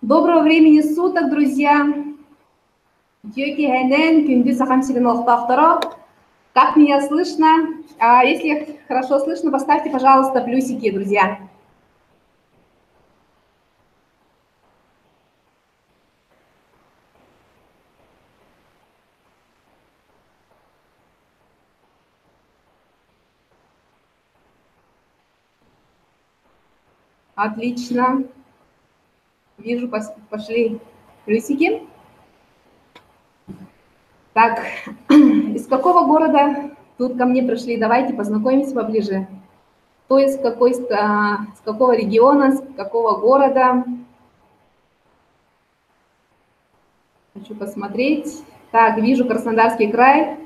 Доброго времени суток, друзья! Как меня слышно? Если хорошо слышно, поставьте, пожалуйста, плюсики, друзья. Отлично. Вижу, пошли плюсики. Так, из какого города тут ко мне пришли? Давайте познакомимся поближе. Кто из с какого региона, с какого города? Хочу посмотреть. Так, вижу Краснодарский край.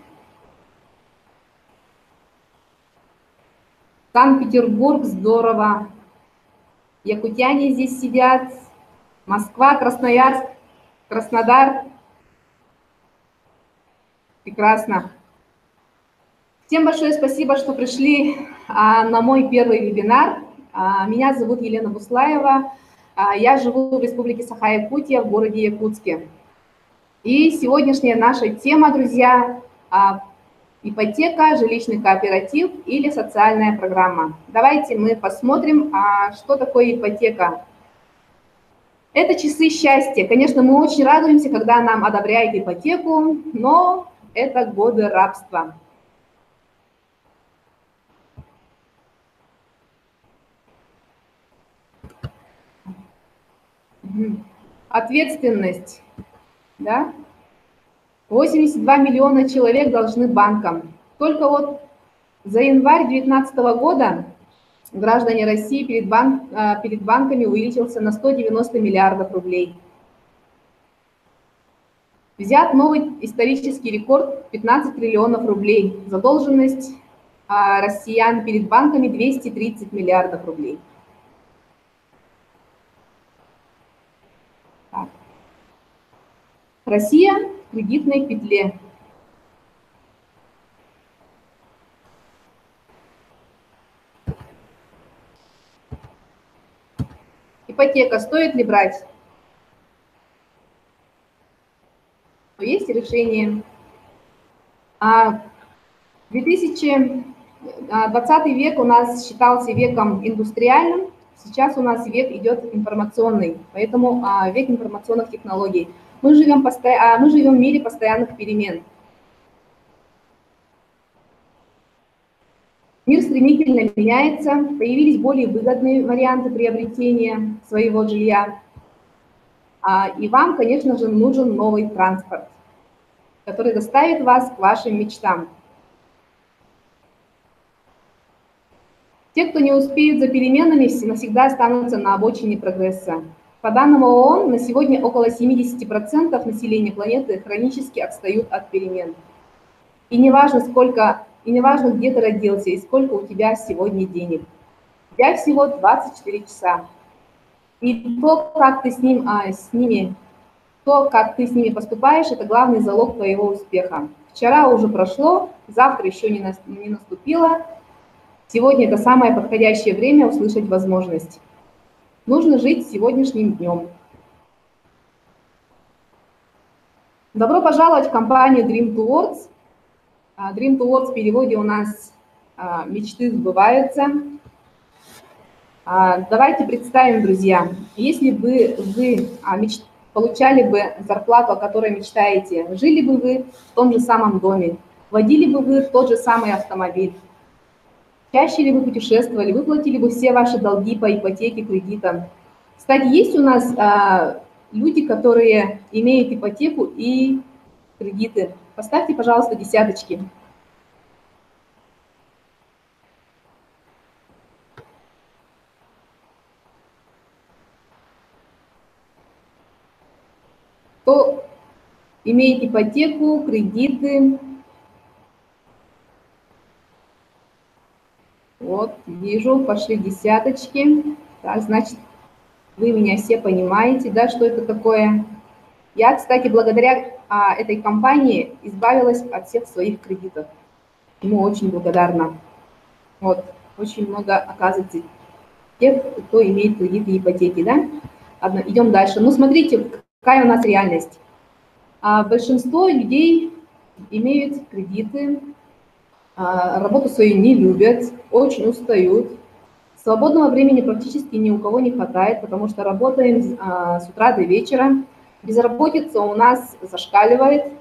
Санкт-Петербург, здорово. Якутяне здесь сидят. Москва, Красноярск, Краснодар. Прекрасно. Всем большое спасибо, что пришли на мой первый вебинар. Меня зовут Елена Буслаева. Я живу в Республике Саха-Якутия, в городе Якутске. И сегодняшняя наша тема, друзья, ипотека, жилищный кооператив или социальная программа. Давайте мы посмотрим, что такое ипотека. Это часы счастья. Конечно, мы очень радуемся, когда нам одобряют ипотеку, но это годы рабства. Ответственность. Да? 82 миллиона человек должны банкам. Только вот за январь 2019 года граждане России перед банками увеличился на 190 миллиардов рублей. Взят новый исторический рекорд 15 триллионов рублей. Задолженность россиян перед банками 230 миллиардов рублей. Так. Россия в кредитной петле. Ипотека стоит ли брать? Есть решение. 2020 век у нас считался веком индустриальным, сейчас у нас век идет информационный, поэтому век информационных технологий. Мы живем в мире постоянных перемен. Мир стремительно меняется, появились более выгодные варианты приобретения своего жилья. И вам, конечно же, нужен новый транспорт, который доставит вас к вашим мечтам. Те, кто не успеют за переменами, навсегда останутся на обочине прогресса. По данным ООН, на сегодня около 70% населения планеты хронически отстают от перемен. И неважно, где ты родился и сколько у тебя сегодня денег. У тебя всего 24 часа. И то, как ты с ними поступаешь, это главный залог твоего успеха. Вчера уже прошло, завтра еще не наступило. Сегодня это самое подходящее время услышать возможность. Нужно жить сегодняшним днем. Добро пожаловать в компанию Dream Towards. Dream Towards в переводе у нас «Мечты сбываются». Давайте представим, друзья, если бы вы получали бы зарплату, о которой мечтаете, жили бы вы в том же самом доме, водили бы вы тот же самый автомобиль, чаще ли вы путешествовали, выплатили бы все ваши долги по ипотеке, кредитам. Кстати, есть у нас люди, которые имеют ипотеку и кредиты. Поставьте, пожалуйста, десяточки. Кто имеет ипотеку, кредиты? Вот, вижу, пошли десяточки. Так, значит, вы меня все понимаете, да, что это такое. Я, кстати, благодаря этой компании избавилась от всех своих кредитов. Ему очень благодарна. Вот, очень много, оказывается, тех, кто имеет кредиты и ипотеки, да. идем дальше. Ну, смотрите, какая у нас реальность. Большинство людей имеют кредиты, работу свою не любят, очень устают. Свободного времени практически ни у кого не хватает, потому что работаем с утра до вечера. Безработица у нас зашкаливает,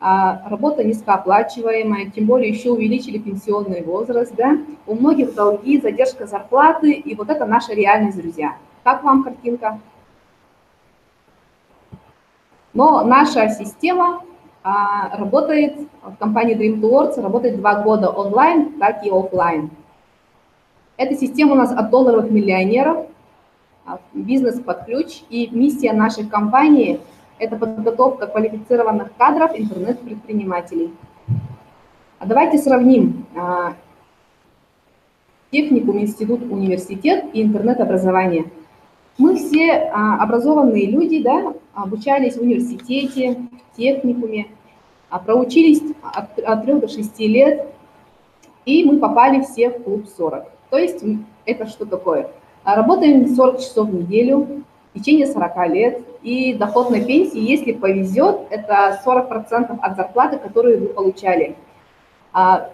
работа низкооплачиваемая, тем более еще увеличили пенсионный возраст, да? У многих долги, задержка зарплаты, и вот это наша реальность, друзья. Как вам картинка? Но наша система работает в компании Dream Towards, работает 2 года онлайн, так и офлайн. Эта система у нас от долларовых миллионеров, бизнес под ключ, и миссия нашей компании – это подготовка квалифицированных кадров интернет-предпринимателей. Давайте сравним техникум, институт, университет и интернет-образование. Мы все образованные люди, да, обучались в университете, в техникуме, проучились от 3 до 6 лет, и мы попали все в клуб 40. То есть это что такое? Работаем 40 часов в неделю в течение 40 лет, и доход на пенсии, если повезет, это 40% от зарплаты, которую вы получали. В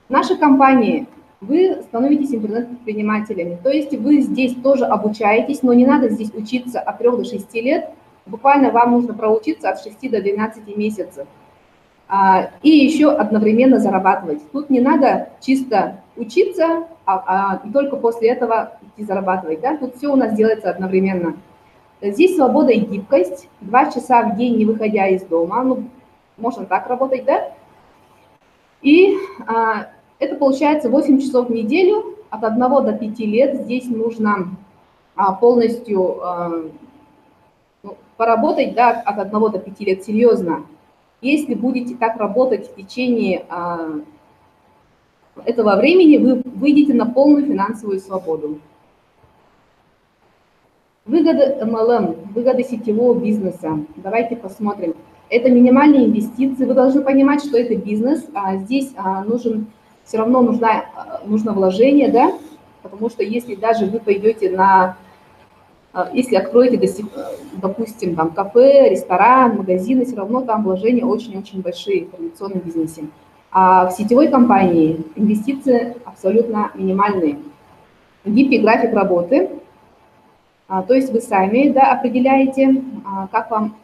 нашей компании вы становитесь интернет-предпринимателями, то есть вы здесь тоже обучаетесь, но не надо здесь учиться от 3 до 6 лет, буквально вам нужно проучиться от 6 до 12 месяцев. И еще одновременно зарабатывать. Тут не надо чисто учиться, и только после этого идти зарабатывать. Да? Тут все у нас делается одновременно. Здесь свобода и гибкость, 2 часа в день, не выходя из дома. Ну, можно так работать, да? И это получается 8 часов в неделю, от 1 до 5 лет. Здесь нужно полностью поработать, да, от 1 до 5 лет, серьезно. Если будете так работать в течение этого времени, вы выйдете на полную финансовую свободу. Выгоды MLM, выгоды сетевого бизнеса. Давайте посмотрим. Это минимальные инвестиции. Вы должны понимать, что это бизнес. Здесь все равно нужно вложение, да? Потому что если даже вы пойдете если откроете, допустим, там кафе, ресторан, магазины, все равно там вложения очень-очень большие в традиционном бизнесе. А в сетевой компании инвестиции абсолютно минимальные. Гибкий график работы. То есть вы сами, да, определяете, как вам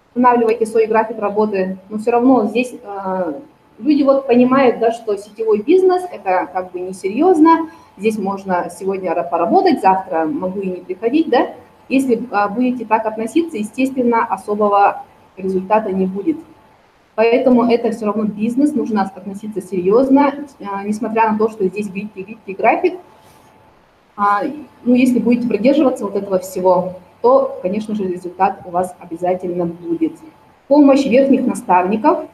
устанавливаете свой график работы, но все равно здесь люди вот понимают, да, что сетевой бизнес – это как бы несерьезно, здесь можно сегодня поработать, завтра могу и не приходить, да. Если будете так относиться, естественно, особого результата не будет. Поэтому это все равно бизнес, нужно относиться серьезно, несмотря на то, что здесь гибкий график. Ну, если будете придерживаться вот этого всего, то, конечно же, результат у вас обязательно будет. Помощь верхних наставников,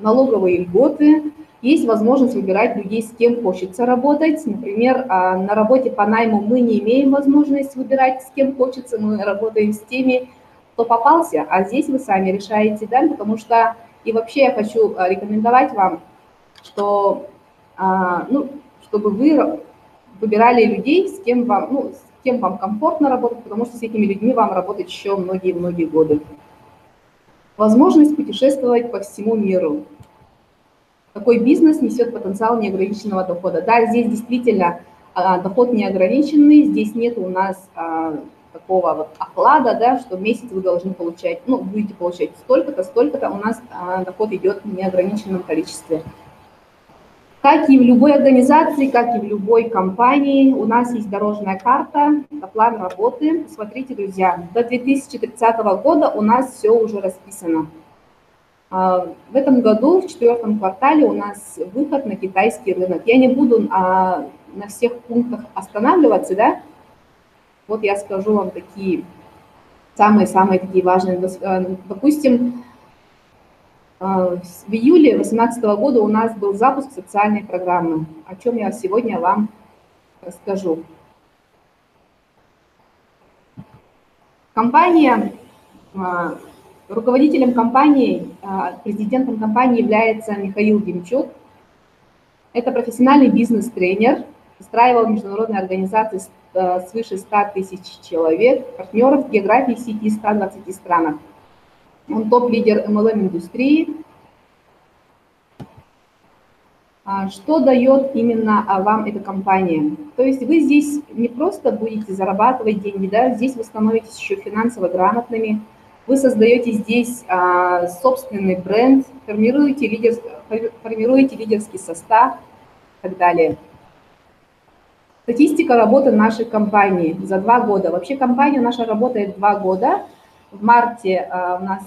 налоговые льготы. Есть возможность выбирать людей, с кем хочется работать. Например, на работе по найму мы не имеем возможность выбирать, с кем хочется. Мы работаем с теми, кто попался, а здесь вы сами решаете, да, потому что... И вообще я хочу рекомендовать вам, что, ну, чтобы вы выбирали людей, с кем вам комфортно работать, потому что с этими людьми вам работать еще многие-многие годы. Возможность путешествовать по всему миру. Такой бизнес несет потенциал неограниченного дохода. Да, здесь действительно доход неограниченный, здесь нет у нас такого вот оклада, да, что в месяц вы должны получать, ну, будете получать столько-то, столько-то, у нас доход идет в неограниченном количестве. Как и в любой организации, как и в любой компании, у нас есть дорожная карта, это план работы. Смотрите, друзья, до 2030 года у нас все уже расписано. В этом году, в 4-м квартале, у нас выход на китайский рынок. Я не буду на всех пунктах останавливаться, да? Вот я скажу вам такие самые такие важные. Допустим, в июле 2018 года у нас был запуск социальной программы, о чем я сегодня вам расскажу. Компания, руководителем компании, президентом компании является Михаил Демчук. Это профессиональный бизнес-тренер, устраивал международные организации свыше 100 тысяч человек, партнеров в географии сети 120 странах. Он топ-лидер MLM-индустрии. Что дает именно вам эта компания? То есть вы здесь не просто будете зарабатывать деньги, да, здесь вы становитесь еще финансово грамотными, вы создаете здесь собственный бренд, формируете лидерский состав и так далее. Статистика работы нашей компании за 2 года. Вообще компания наша работает 2 года. В марте у нас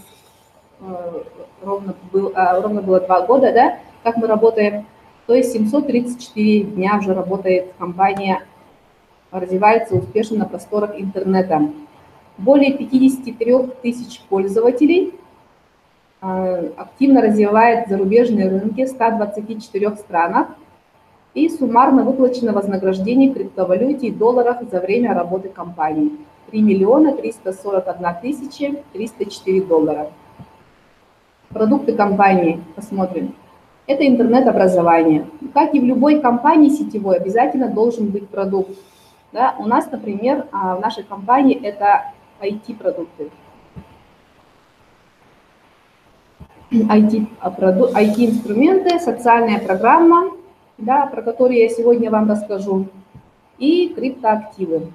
ровно было 2 года, да, как мы работаем. То есть 734 дня уже работает компания, развивается успешно на просторах интернета. Более 53 тысяч пользователей, активно развивает зарубежные рынки в 124 странах и суммарно выплачено вознаграждение в криптовалюте и долларах за время работы компании. 3 миллиона 341 тысяча 304 доллара. Продукты компании посмотрим. Это интернет-образование. Как и в любой компании сетевой, обязательно должен быть продукт. Да? У нас, например, в нашей компании это IT-продукты. IT-инструменты, социальная программа, да, про которую я сегодня вам расскажу, и криптоактивы.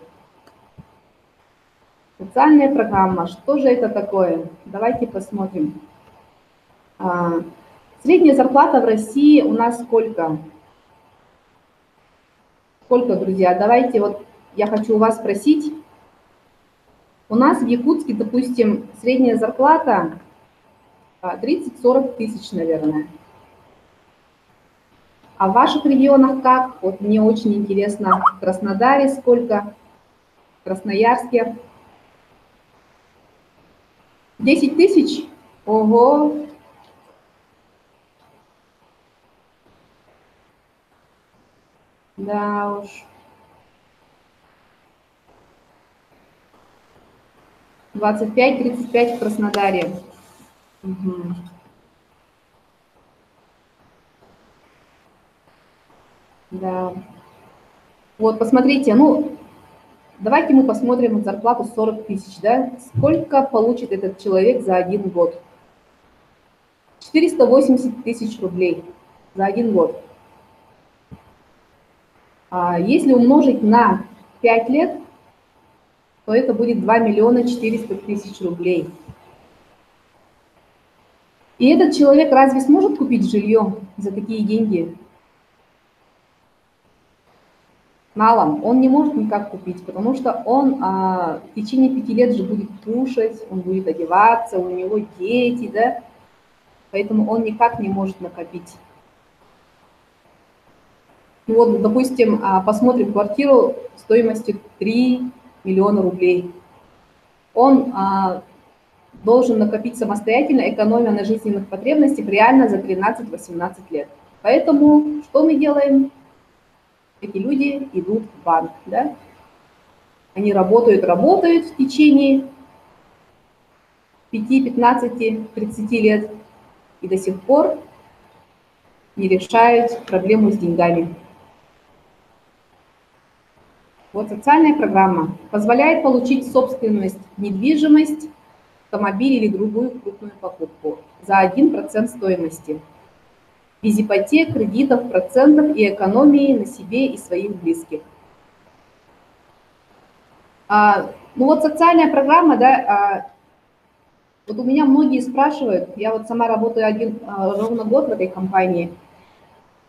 Социальная программа. Что же это такое? Давайте посмотрим. Средняя зарплата в России у нас сколько? Сколько, друзья? Давайте вот я хочу у вас спросить. У нас в Якутске, допустим, средняя зарплата 30-40 тысяч, наверное. А в ваших регионах как? Вот мне очень интересно. В Краснодаре сколько? В Красноярске? 10 тысяч? Ого! Да уж. 25-35 в Краснодаре. Угу. Да. Вот, посмотрите, ну, давайте мы посмотрим вот зарплату 40 тысяч, да? Сколько получит этот человек за 1 год? 480 тысяч рублей за 1 год. Если умножить на 5 лет, то это будет 2 миллиона 400 тысяч рублей. И этот человек разве сможет купить жилье за такие деньги? Налом он не может никак купить, потому что он в течение 5 лет же будет кушать, он будет одеваться, у него дети, да? Поэтому он никак не может накопить. Ну вот, допустим, посмотрим квартиру стоимостью 3 миллиона рублей. Он должен накопить самостоятельно, экономя на жизненных потребностях реально за 13-18 лет. Поэтому что мы делаем? Эти люди идут в банк, да? Они работают в течение 5, 15, 30 лет и до сих пор не решают проблему с деньгами. Вот социальная программа позволяет получить собственность, недвижимость, автомобиль или другую крупную покупку за 1% стоимости. Без ипотек, кредитов, процентов и экономии на себе и своих близких. Ну вот социальная программа, да, вот у меня многие спрашивают, я вот сама работаю ровно год в этой компании,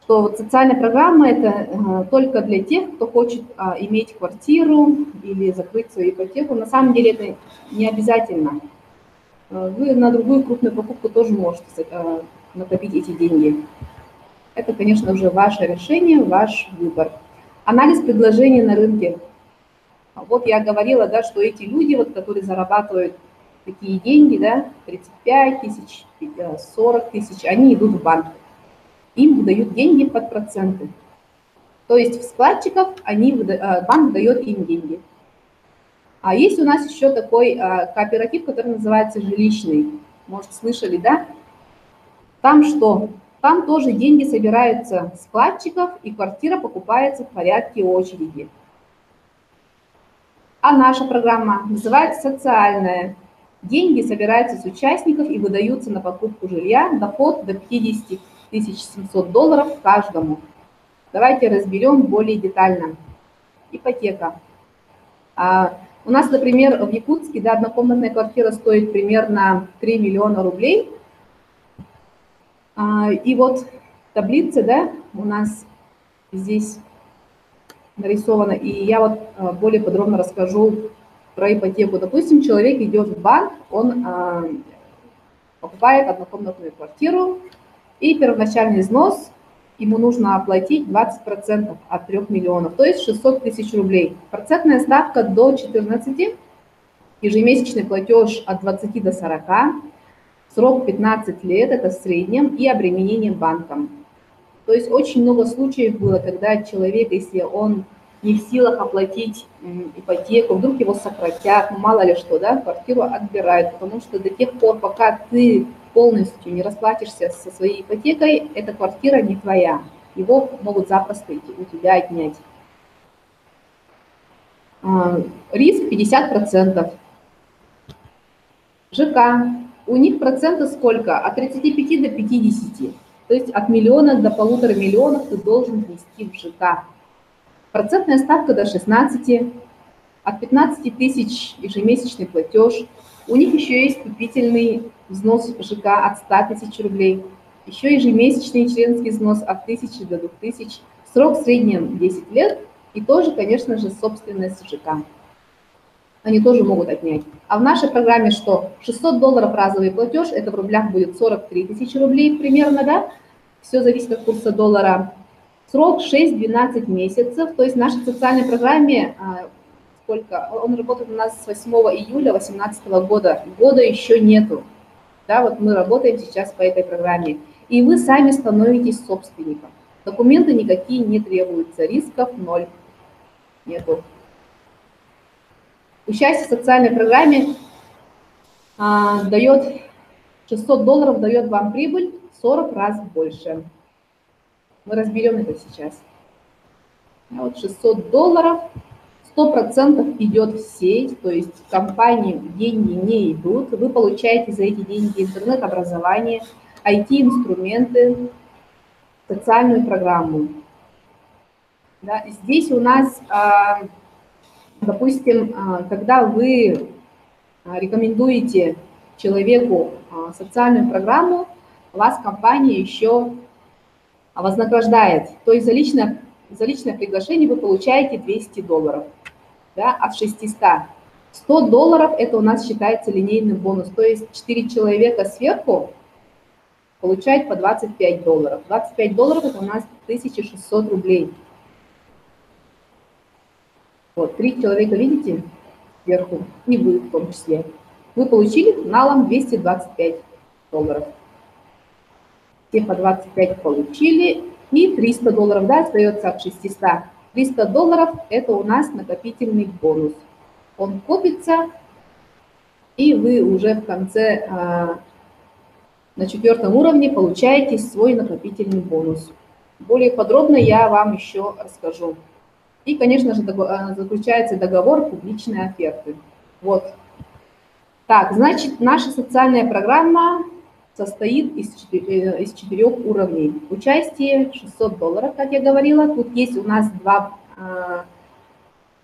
что вот социальная программа это только для тех, кто хочет иметь квартиру или закрыть свою ипотеку. На самом деле это не обязательно. Вы на другую крупную покупку тоже можете накопить эти деньги. Это, конечно, уже ваше решение, ваш выбор. Анализ предложений на рынке. Вот я говорила, да, что эти люди, вот, которые зарабатывают такие деньги, да, 35 тысяч, 40 тысяч, они идут в банк. Им выдают деньги под проценты. То есть в вкладчиков банк дает им деньги. А есть у нас еще такой кооператив, который называется жилищный. Может, слышали, да? Там что? Там тоже деньги собираются с вкладчиков, и квартира покупается в порядке очереди. А наша программа называется «Социальная». Деньги собираются с участников и выдаются на покупку жилья, доход до 50 700 долларов каждому. Давайте разберем более детально. Ипотека. У нас, например, в Якутске, да, однокомнатная квартира стоит примерно 3 миллиона рублей. И вот в таблице, да, у нас здесь нарисовано, и я вот более подробно расскажу про ипотеку. Допустим, человек идет в банк, он покупает однокомнатную квартиру, и первоначальный взнос ему нужно оплатить 20% от 3 миллионов, то есть 600 тысяч рублей. Процентная ставка до 14, ежемесячный платеж от 20 до 40, срок 15 лет, это в среднем, и обременение банком. То есть очень много случаев было, когда человек, если он не в силах оплатить ипотеку, вдруг его сократят, ну мало ли что, да, квартиру отбирают, потому что до тех пор, пока ты полностью не расплатишься со своей ипотекой, эта квартира не твоя, его могут запросто у тебя отнять. Риск 50%. ЖК, у них проценты сколько? От 35 до 50. То есть от миллиона до 1,5 миллиона ты должен внести в ЖК. Процентная ставка до 16, от 15 тысяч ежемесячный платеж. У них еще есть вступительный взнос в ЖК от 100 тысяч рублей. Еще ежемесячный членский взнос от 1000 до 2000. Срок в среднем 10 лет. И тоже, конечно же, собственность ЖК. Они тоже могут отнять. А в нашей программе что? 600 долларов разовый платеж, это в рублях будет 43 тысячи рублей примерно, да? Все зависит от курса доллара. Срок 6-12 месяцев, то есть в нашей социальной программе, сколько? Он работает у нас с 8 июля 2018 года, года еще нету. Да, вот мы работаем сейчас по этой программе. И вы сами становитесь собственником. Документы никакие не требуются, рисков 0 нету. Участие в социальной программе дает 600 долларов, дает вам прибыль 40 раз больше. Мы разберем это сейчас. Вот 600 долларов, 100% идет в сеть, то есть в компании деньги не идут. Вы получаете за эти деньги интернет-образование, IT-инструменты, социальную программу. Да, здесь у нас, допустим, когда вы рекомендуете человеку социальную программу, вас компания еще вознаграждает. То есть за личное приглашение вы получаете 200 долларов, да, от 600. 100 долларов это у нас считается линейный бонус, то есть 4 человека сверху получают по 25 долларов. 25 долларов это у нас 1600 рублей. Вот, 3 человека, видите, сверху, и вы в том числе. Вы получили налом 225 долларов. Все по 25 получили, и 300 долларов, да, остается от 600. 300 долларов это у нас накопительный бонус. Он копится, и вы уже в конце, на 4-м уровне, получаете свой накопительный бонус. Более подробно я вам еще расскажу. И, конечно же, заключается договор публичной оферты. Вот. Так, значит, наша социальная программа состоит из 4 уровней. Участие 600 долларов, как я говорила. Тут есть у нас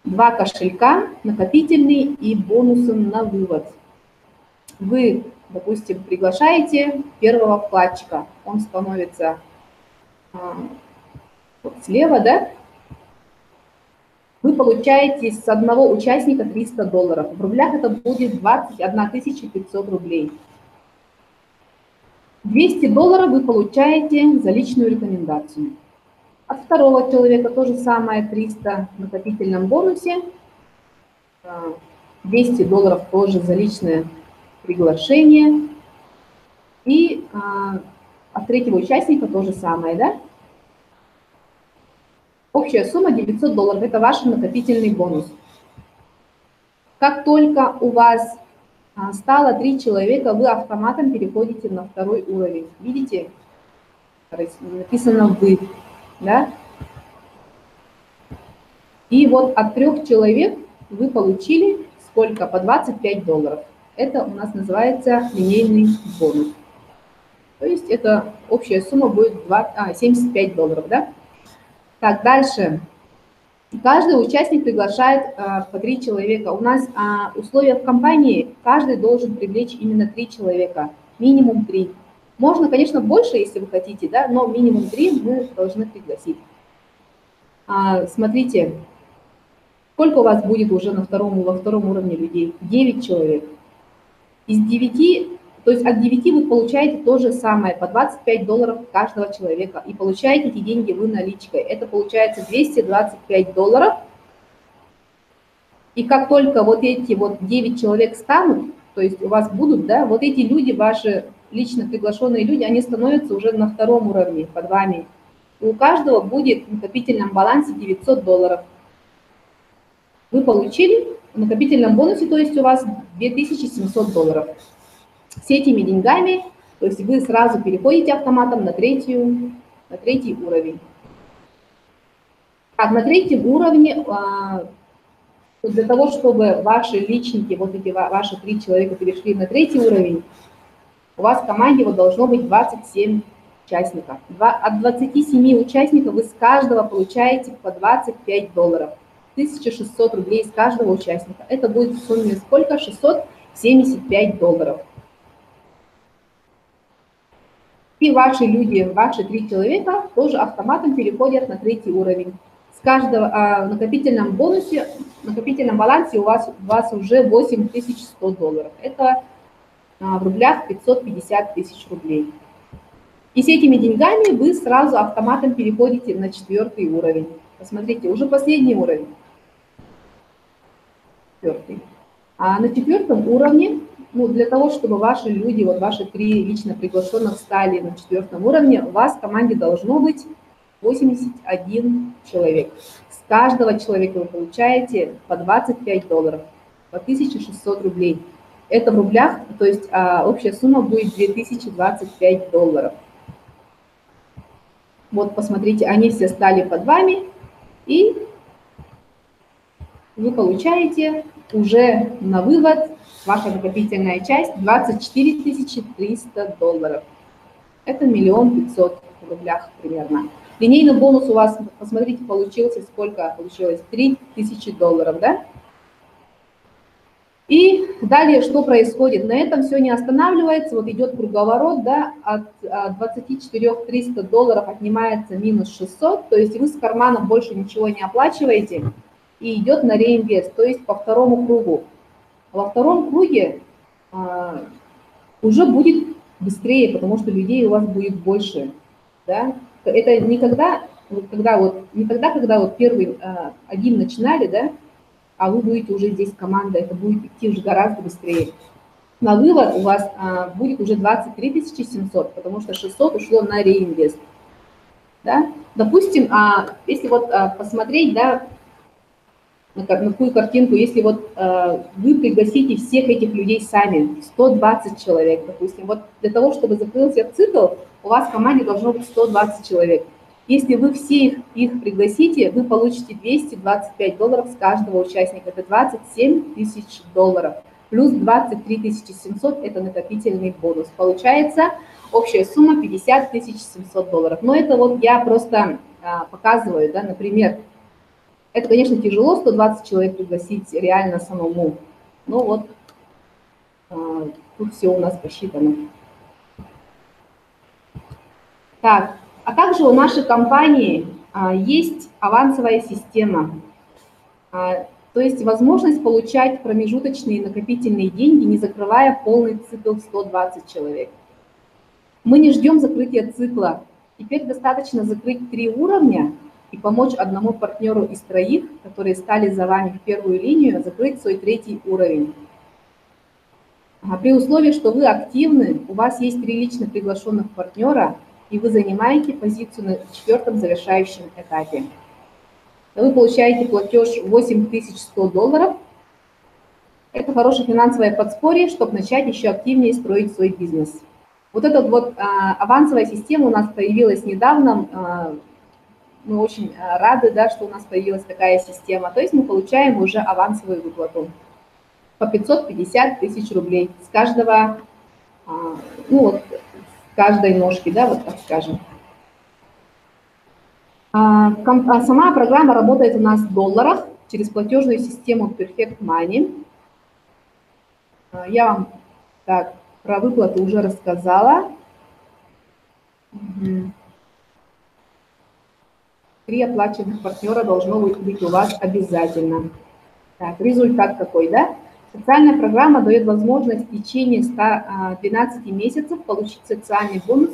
два кошелька, накопительный и бонусы на вывод. Вы, допустим, приглашаете первого вкладчика. Он становится вот слева, да? Вы получаете с одного участника 300 долларов. В рублях это будет 21 500 рублей. 200 долларов вы получаете за личную рекомендацию. От второго человека то же самое, 300 в накопительном бонусе. 200 долларов тоже за личное приглашение. И от третьего участника то же самое, да? Общая сумма 900 долларов, это ваш накопительный бонус. Как только у вас стало 3 человека, вы автоматом переходите на 2-й уровень. Видите? написано «вы», да? И вот от 3 человек вы получили сколько? По $25. Это у нас называется линейный бонус. То есть это общая сумма будет $75, да? Так, дальше. Каждый участник приглашает по 3 человека. У нас условия в компании, каждый должен привлечь именно 3 человека, минимум 3. Можно, конечно, больше, если вы хотите, да, но минимум 3 мы должны пригласить. Смотрите, сколько у вас будет уже во втором уровне людей? 9 человек. Из 9, то есть от 9 вы получаете то же самое, по $25 каждого человека. И получаете эти деньги вы наличкой. Это получается $225. И как только вот эти вот 9 человек станут, то есть у вас будут, да, вот эти люди, ваши лично приглашенные люди, они становятся уже на втором уровне под вами. И у каждого будет в накопительном балансе $900. Вы получили в накопительном бонусе, то есть у вас $2700. С этими деньгами, то есть вы сразу переходите автоматом на третий уровень. Так, на третьем уровне, для того, чтобы ваши личники, вот эти ваши 3 человека перешли на третий уровень, у вас в команде вот должно быть 27 участников. От 27 участников вы с каждого получаете по $25. 1600 рублей с каждого участника. Это будет в сумме сколько? $675. И ваши люди, ваши 3 человека тоже автоматом переходят на третий уровень. С каждого в накопительном бонусе, в накопительном балансе у вас уже $8100. Это в рублях 550 тысяч рублей. И с этими деньгами вы сразу автоматом переходите на 4-й уровень. Посмотрите, уже последний уровень. 4-й. А на 4-м уровне, для того, чтобы ваши люди, вот ваши 3 лично приглашенных стали на 4-м уровне, у вас в команде должно быть 81 человек. С каждого человека вы получаете по $25, по 1600 рублей. Это в рублях, то есть общая сумма будет $2025. Вот посмотрите, они все стали под вами, и вы получаете уже на вывод, ваша накопительная часть, $24 300. Это 1 500 000 в рублях примерно. Линейный бонус у вас, посмотрите, получился сколько? Получилось $3000, да? И далее что происходит? На этом все не останавливается, вот идет круговорот, да, от $24 300 отнимается минус 600, то есть вы с карманом больше ничего не оплачиваете, и идет на реинвест, то есть по второму кругу. Во втором круге уже будет быстрее, потому что людей у вас будет больше, да. Это не когда вот первый один начинали, да, а вы будете уже здесь команда, это будет идти уже гораздо быстрее. На вывод у вас будет уже 23 700, потому что 600 ушло на реинвест. Да? Допустим, если вот посмотреть, да, на такую картинку, если вот вы пригласите всех этих людей сами, 120 человек, допустим, вот для того, чтобы закрылся цикл, у вас в команде должно быть 120 человек. Если вы всех их пригласите, вы получите $225 с каждого участника, это $27 000, плюс 23 700 это накопительный бонус. Получается общая сумма $50 700. Но это вот я просто показываю, да, например. Это, конечно, тяжело, 120 человек пригласить реально самому, но вот тут все у нас посчитано. Так, а также у нашей компании есть авансовая система, то есть возможность получать промежуточные накопительные деньги, не закрывая полный цикл 120 человек. Мы не ждем закрытия цикла, теперь достаточно закрыть 3 уровня, и помочь одному партнеру из 3, которые стали за вами в первую линию, закрыть свой 3-й уровень. При условии, что вы активны, у вас есть 3 лично приглашенных партнера, и вы занимаете позицию на 4-м завершающем этапе. Вы получаете платеж $8100. Это хорошее финансовое подспорье, чтобы начать еще активнее строить свой бизнес. Вот эта вот авансовая система у нас появилась недавно. Мы очень рады, да, что у нас появилась такая система. То есть мы получаем уже авансовую выплату по 550 тысяч рублей с каждого, ну вот, с каждой ножки, да, вот так скажем. Сама программа работает у нас в долларах через платежную систему Perfect Money. Я вам так про выплаты уже рассказала. 3 оплаченных партнера должно быть у вас обязательно. Так, результат какой, да? Социальная программа дает возможность в течение 12 месяцев получить социальный бонус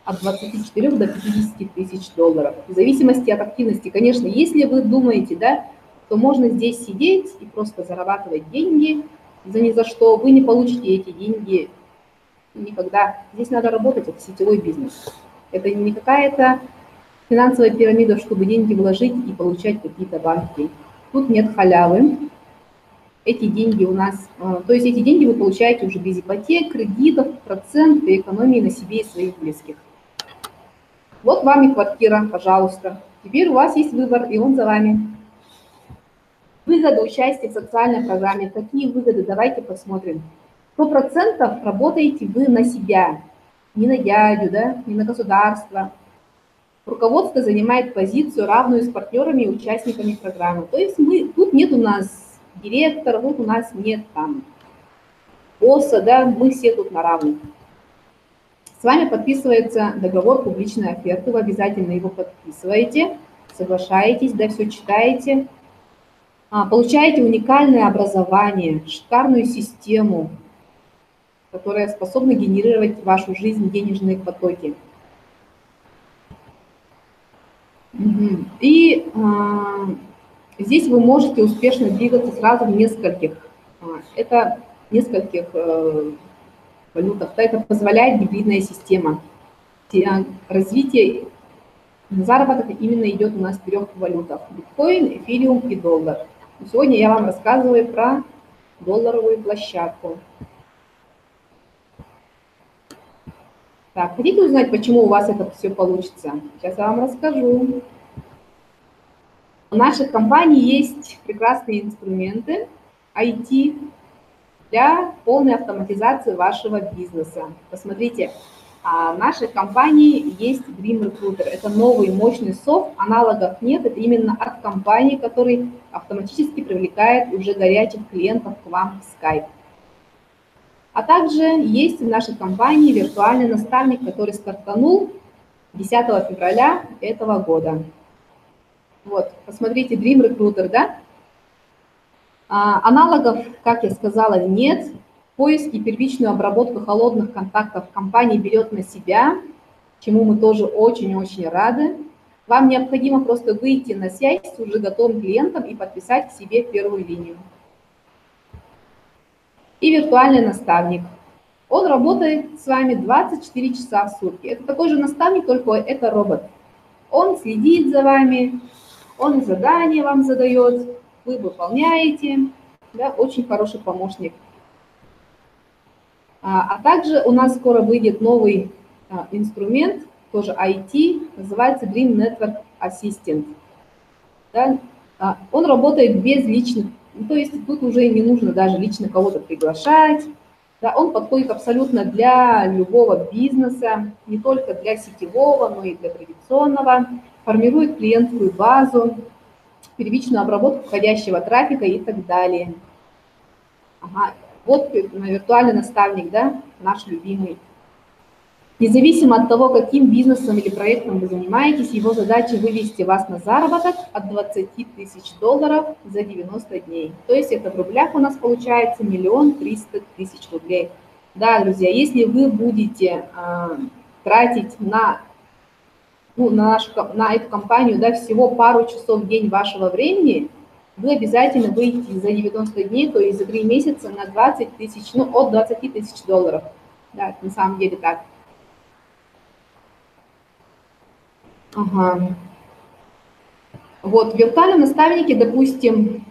от 24 до 50 тысяч долларов. В зависимости от активности. Конечно, если вы думаете, да, то можно здесь сидеть и просто зарабатывать деньги за ни за что. Вы не получите эти деньги никогда. Здесь надо работать, это сетевой бизнес. Это не какая-то финансовая пирамида, чтобы деньги вложить и получать какие-то банки. Тут нет халявы. Эти деньги у нас, то есть эти деньги вы получаете уже без ипотек, кредитов, процентов и экономии на себе и своих близких. Вот вам и квартира, пожалуйста. Теперь у вас есть выбор, и он за вами. Выгоды участия в социальной программе. Какие выгоды? Давайте посмотрим. 100% работаете вы на себя, не на дядю, да, не на государство. Руководство занимает позицию, равную с партнерами и участниками программы. То есть тут нет у нас директора, тут у нас нет там босса, да, мы все тут на равных. С вами подписывается договор публичной оферты, вы обязательно его подписываете, соглашаетесь, да, все читаете. Получаете уникальное образование, шикарную систему, которая способна генерировать в вашу жизнь денежные потоки. И здесь вы можете успешно двигаться сразу в нескольких валютах. Это позволяет гибридная система. Развитие, заработок именно идет у нас в 3 валютах. Биткоин, эфириум и доллар. Сегодня я вам рассказываю про долларовую площадку. Так, хотите узнать, почему у вас это все получится? Сейчас я вам расскажу. У наших компаний есть прекрасные инструменты IT для полной автоматизации вашего бизнеса. Посмотрите, в нашей компании есть Dream Recruiter. Это новый мощный софт, аналогов нет. Это именно от компании, который автоматически привлекает уже горячих клиентов к вам в Skype. А также есть в нашей компании виртуальный наставник, который стартанул 10 февраля этого года. Вот, посмотрите, Dream Recruiter, да? Аналогов, как я сказала, нет. Поиск и первичную обработку холодных контактов компания берет на себя, чему мы тоже очень-очень рады. Вам необходимо просто выйти на связь с уже готовым клиентом и подписать к себе первую линию. И виртуальный наставник. Он работает с вами 24 часа в сутки. Это такой же наставник, только это робот. Он следит за вами, он задания вам задает, вы выполняете. Да, очень хороший помощник. А также у нас скоро выйдет новый инструмент, тоже IT, называется Dream Network Assistant. Да, он работает без личных, то есть тут уже не нужно даже лично кого-то приглашать. Да, он подходит абсолютно для любого бизнеса, не только для сетевого, но и для традиционного. Формирует клиентскую базу, первичную обработку входящего трафика и так далее. Ага. Вот виртуальный наставник, да, наш любимый. Независимо от того, каким бизнесом или проектом вы занимаетесь, его задача вывести вас на заработок от 20 тысяч долларов за 90 дней. То есть это в рублях у нас получается 1 300 000 рублей. Да, друзья, если вы будете тратить на эту компанию, да, всего пару часов в день вашего времени, вы обязательно выйдете за 90 дней, то есть за 3 месяца на 20 тысяч, ну, от 20 тысяч долларов. Да, на самом деле так. Ага. Вот, в виртуальном наставнике, допустим,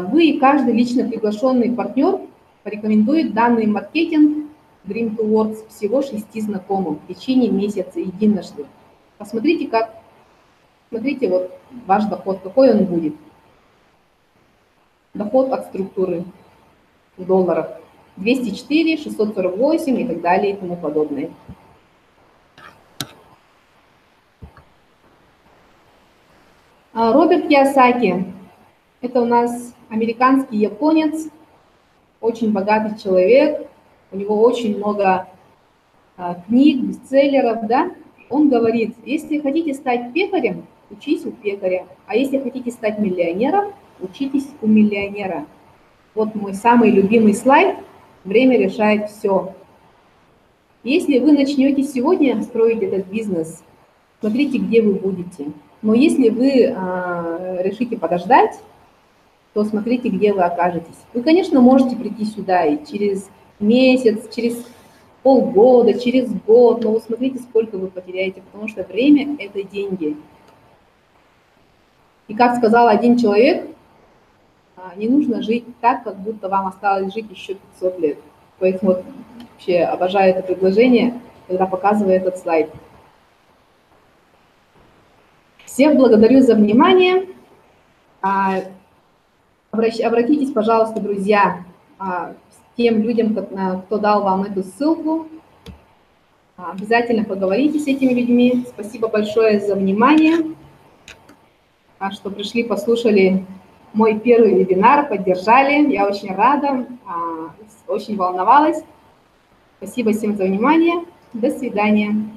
вы и каждый лично приглашенный партнер порекомендует данный маркетинг в Dream to Works всего 6 знакомым в течение месяца единожды. Посмотрите, смотрите, вот ваш доход, какой он будет. Доход от структуры в долларах 204, 648 и так далее и тому подобное. Роберт Кийосаки – это у нас американский японец, очень богатый человек, у него очень много книг, бестселлеров, да? Он говорит, если хотите стать пекарем, учись у пекаря, а если хотите стать миллионером, учитесь у миллионера. Вот мой самый любимый слайд «Время решает все». Если вы начнете сегодня строить этот бизнес, смотрите, где вы будете. Но если вы решите подождать, то смотрите, где вы окажетесь. Вы, конечно, можете прийти сюда и через месяц, через полгода, через год, но вы смотрите, сколько вы потеряете, потому что время – это деньги. И как сказал один человек, не нужно жить так, как будто вам осталось жить еще 500 лет. Поэтому вот, вообще обожаю это предложение, когда показываю этот слайд. Всех благодарю за внимание. Обратитесь, пожалуйста, друзья, к тем людям, кто дал вам эту ссылку. Обязательно поговорите с этими людьми. Спасибо большое за внимание, что пришли, послушали мой первый вебинар, поддержали. Я очень рада, очень волновалась. Спасибо всем за внимание. До свидания.